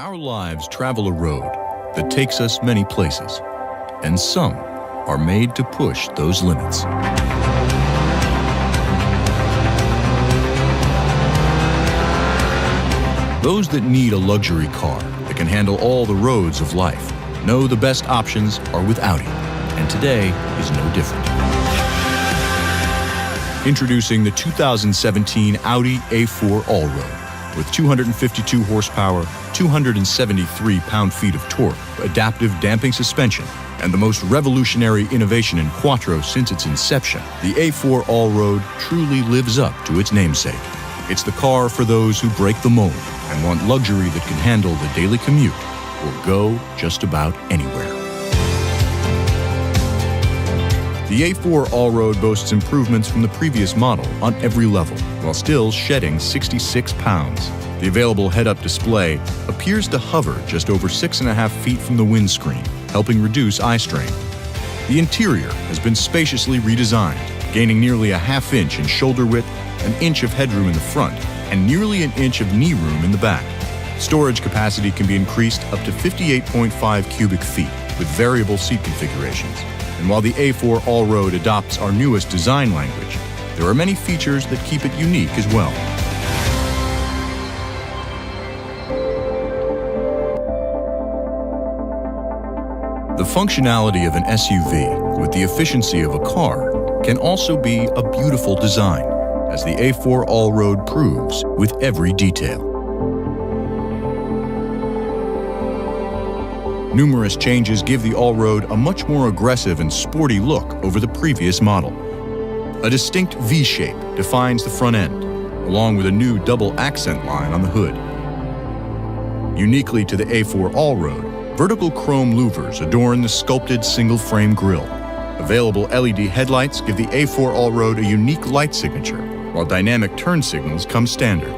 Our lives travel a road that takes us many places, and some are made to push those limits. Those that need a luxury car that can handle all the roads of life know the best options are with Audi, and today is no different. Introducing the 2017 Audi A4 Allroad. With 252 horsepower, 273 pound-feet of torque, adaptive damping suspension, and the most revolutionary innovation in Quattro since its inception, the A4 Allroad truly lives up to its namesake. It's the car for those who break the mold and want luxury that can handle the daily commute or go just about anywhere. The A4 Allroad boasts improvements from the previous model on every level, while still shedding 66 pounds. The available head-up display appears to hover just over 6.5 feet from the windscreen, helping reduce eye strain. The interior has been spaciously redesigned, gaining nearly a ½ inch in shoulder width, an inch of headroom in the front, and nearly an inch of knee room in the back. Storage capacity can be increased up to 58.5 cubic feet with variable seat configurations. And while the A4 Allroad adopts our newest design language, there are many features that keep it unique as well. The functionality of an SUV with the efficiency of a car can also be a beautiful design, as the A4 Allroad proves with every detail. Numerous changes give the Allroad a much more aggressive and sporty look over the previous model. A distinct V-shape defines the front end, along with a new double accent line on the hood. Uniquely to the A4 Allroad, vertical chrome louvers adorn the sculpted single-frame grille. Available LED headlights give the A4 Allroad a unique light signature, while dynamic turn signals come standard.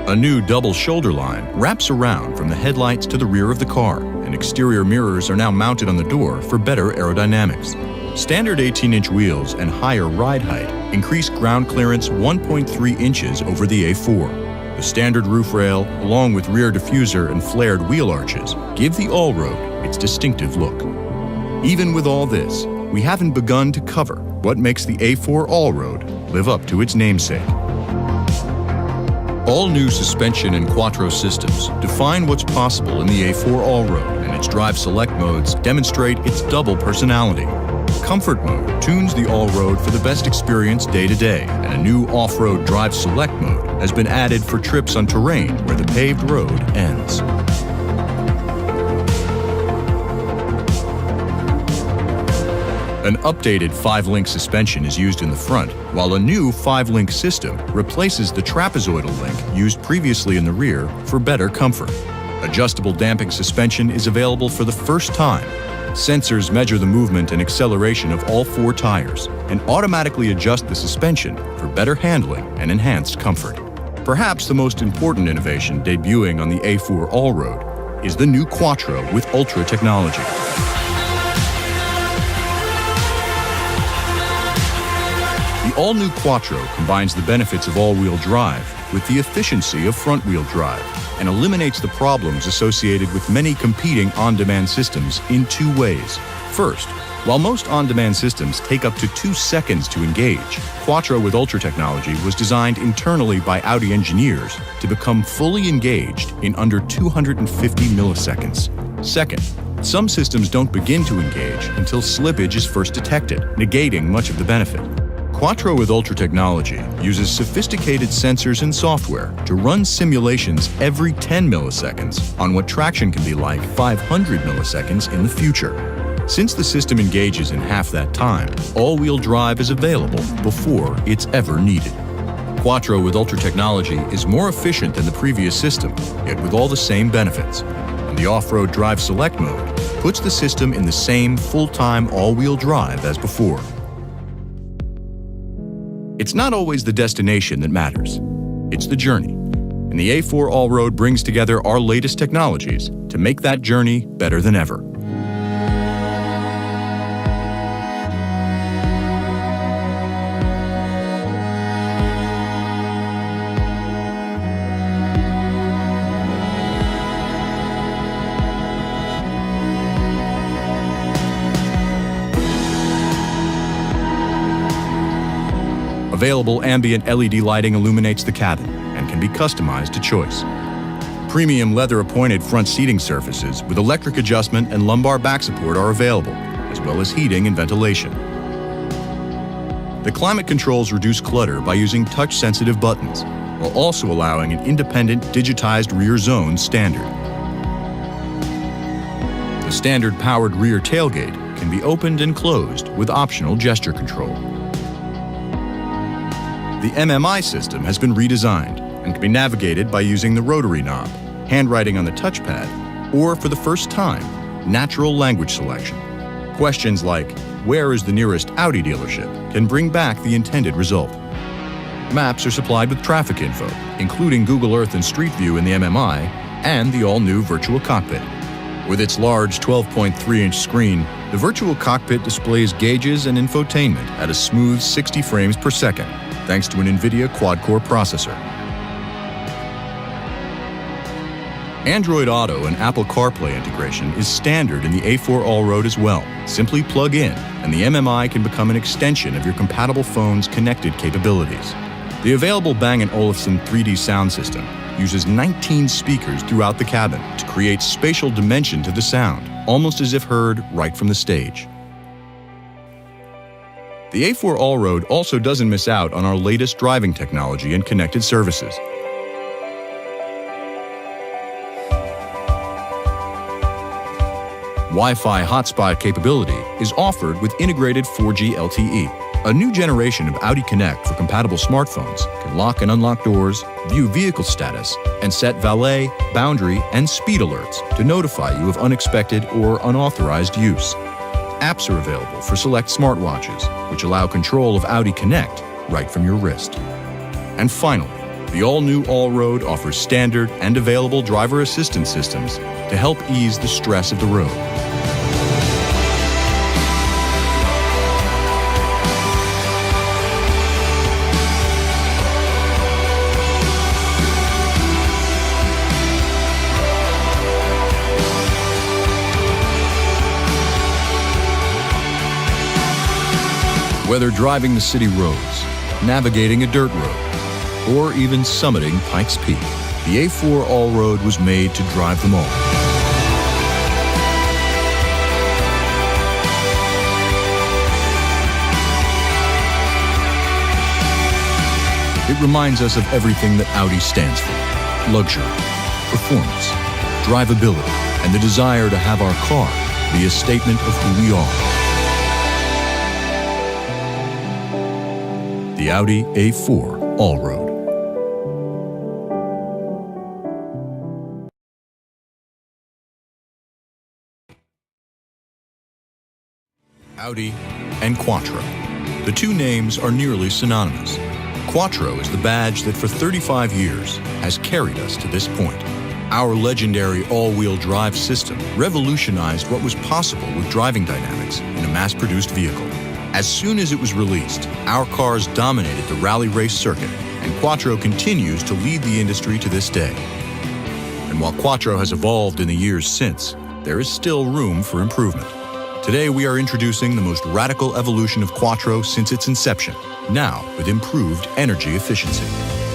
A new double shoulder line wraps around from the headlights to the rear of the car, and exterior mirrors are now mounted on the door for better aerodynamics. Standard 18-inch wheels and higher ride height increase ground clearance 1.3 inches over the A4. The standard roof rail, along with rear diffuser and flared wheel arches, give the Allroad its distinctive look. Even with all this, we haven't begun to cover what makes the A4 Allroad live up to its namesake. All new suspension and Quattro systems define what's possible in the A4 Allroad, and its drive select modes demonstrate its double personality. Comfort mode tunes the Allroad for the best experience day to day, and a new off-road drive select mode has been added for trips on terrain where the paved road ends. An updated 5-link suspension is used in the front, while a new 5-link system replaces the trapezoidal link used previously in the rear for better comfort. Adjustable damping suspension is available for the first time. Sensors measure the movement and acceleration of all 4 tires and automatically adjust the suspension for better handling and enhanced comfort. Perhaps the most important innovation debuting on the A4 Allroad is the new Quattro with Ultra technology. The all-new Quattro combines the benefits of all-wheel drive with the efficiency of front-wheel drive and eliminates the problems associated with many competing on-demand systems in 2 ways. First, while most on-demand systems take up to 2 seconds to engage, Quattro with Ultra technology was designed internally by Audi engineers to become fully engaged in under 250 milliseconds. Second, some systems don't begin to engage until slippage is first detected, negating much of the benefit. Quattro with Ultra technology uses sophisticated sensors and software to run simulations every 10 milliseconds on what traction can be like 500 milliseconds in the future. Since the system engages in half that time, all-wheel drive is available before it's ever needed. Quattro with Ultra technology is more efficient than the previous system, yet with all the same benefits. And the off-road drive select mode puts the system in the same full-time all-wheel drive as before. It's not always the destination that matters. It's the journey. And the A4 Allroad brings together our latest technologies to make that journey better than ever. Available ambient LED lighting illuminates the cabin and can be customized to choice. Premium leather-appointed front seating surfaces with electric adjustment and lumbar back support are available, as well as heating and ventilation. The climate controls reduce clutter by using touch-sensitive buttons, while also allowing an independent digitized rear zone standard. The standard powered rear tailgate can be opened and closed with optional gesture control. The MMI system has been redesigned and can be navigated by using the rotary knob, handwriting on the touchpad, or for the first time, natural language selection. Questions like, "Where is the nearest Audi dealership?" can bring back the intended result. Maps are supplied with traffic info, including Google Earth and Street View in the MMI, and the all-new virtual cockpit. With its large 12.3-inch screen, the virtual cockpit displays gauges and infotainment at a smooth 60 frames per second, thanks to an NVIDIA quad-core processor. Android Auto and Apple CarPlay integration is standard in the A4 Allroad as well. Simply plug in, and the MMI can become an extension of your compatible phone's connected capabilities. The available Bang & Olufsen 3D sound system uses 19 speakers throughout the cabin to create spatial dimension to the sound, almost as if heard right from the stage. The A4 Allroad also doesn't miss out on our latest driving technology and connected services. Wi-Fi hotspot capability is offered with integrated 4G LTE. A new generation of Audi Connect for compatible smartphones can lock and unlock doors, view vehicle status, and set valet, boundary, and speed alerts to notify you of unexpected or unauthorized use. Apps are available for select smartwatches, which allow control of Audi Connect right from your wrist. And finally, the all-new Allroad offers standard and available driver assistance systems to help ease the stress of the road. Whether driving the city roads, navigating a dirt road, or even summiting Pikes Peak, the A4 Allroad was made to drive them all. It reminds us of everything that Audi stands for: luxury, performance, drivability, and the desire to have our car be a statement of who we are. The Audi A4 Allroad. Audi and Quattro. The two names are nearly synonymous. Quattro is the badge that for 35 years has carried us to this point. Our legendary all-wheel drive system revolutionized what was possible with driving dynamics in a mass-produced vehicle. As soon as it was released, our cars dominated the rally race circuit, and Quattro continues to lead the industry to this day. And while Quattro has evolved in the years since, there is still room for improvement. Today we are introducing the most radical evolution of Quattro since its inception, now with improved energy efficiency.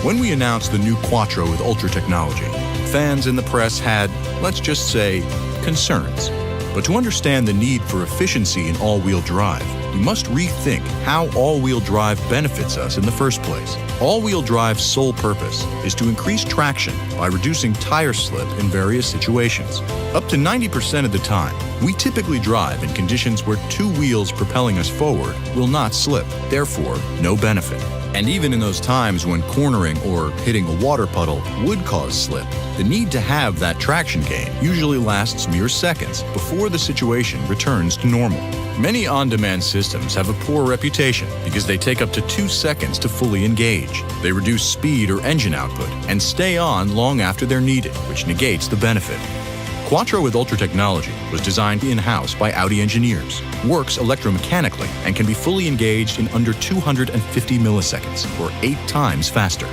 When we announced the new Quattro with Ultra technology, fans and the press had, let's just say, concerns. But to understand the need for efficiency in all-wheel drive, we must rethink how all-wheel drive benefits us in the first place. All-wheel drive's sole purpose is to increase traction by reducing tire slip in various situations. Up to 90% of the time, we typically drive in conditions where two wheels propelling us forward will not slip, therefore no benefit. And even in those times when cornering or hitting a water puddle would cause slip, the need to have that traction gain usually lasts mere seconds before the situation returns to normal. Many on-demand systems have a poor reputation because they take up to 2 seconds to fully engage. They reduce speed or engine output and stay on long after they're needed, which negates the benefit. Quattro with Ultra technology was designed in-house by Audi engineers, works electromechanically, and can be fully engaged in under 250 milliseconds, or 8 times faster.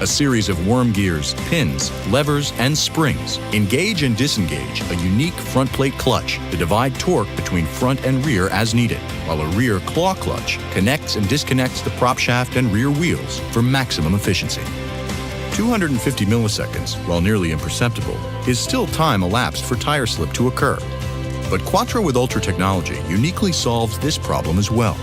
A series of worm gears, pins, levers, and springs engage and disengage a unique front plate clutch to divide torque between front and rear as needed, while a rear claw clutch connects and disconnects the prop shaft and rear wheels for maximum efficiency. 250 milliseconds, while nearly imperceptible, is still time elapsed for tire slip to occur. But Quattro with Ultra technology uniquely solves this problem as well.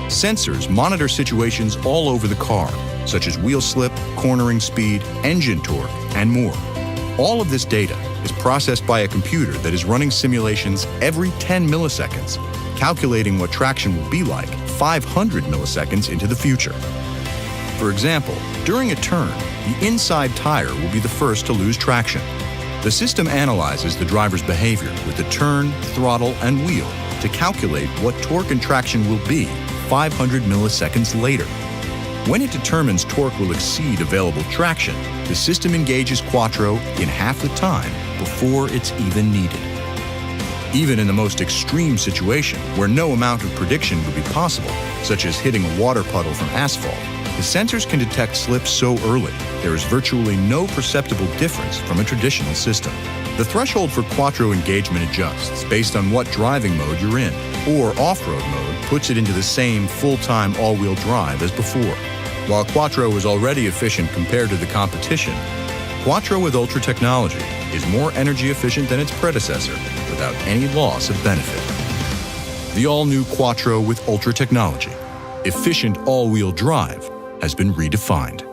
Sensors monitor situations all over the car, such as wheel slip, cornering speed, engine torque, and more. All of this data is processed by a computer that is running simulations every 10 milliseconds, calculating what traction will be like 500 milliseconds into the future. For example, during a turn, the inside tire will be the first to lose traction. The system analyzes the driver's behavior with the turn, throttle, and wheel to calculate what torque and traction will be 500 milliseconds later. When it determines torque will exceed available traction, the system engages Quattro in half the time before it's even needed. Even in the most extreme situation, where no amount of prediction would be possible, such as hitting a water puddle from asphalt, the sensors can detect slips so early, there is virtually no perceptible difference from a traditional system. The threshold for Quattro engagement adjusts based on what driving mode you're in, or off-road mode puts it into the same full-time all-wheel drive as before. While Quattro is already efficient compared to the competition, Quattro with Ultra technology is more energy efficient than its predecessor without any loss of benefit. The all-new Quattro with Ultra technology, efficient all-wheel drive, has been redefined.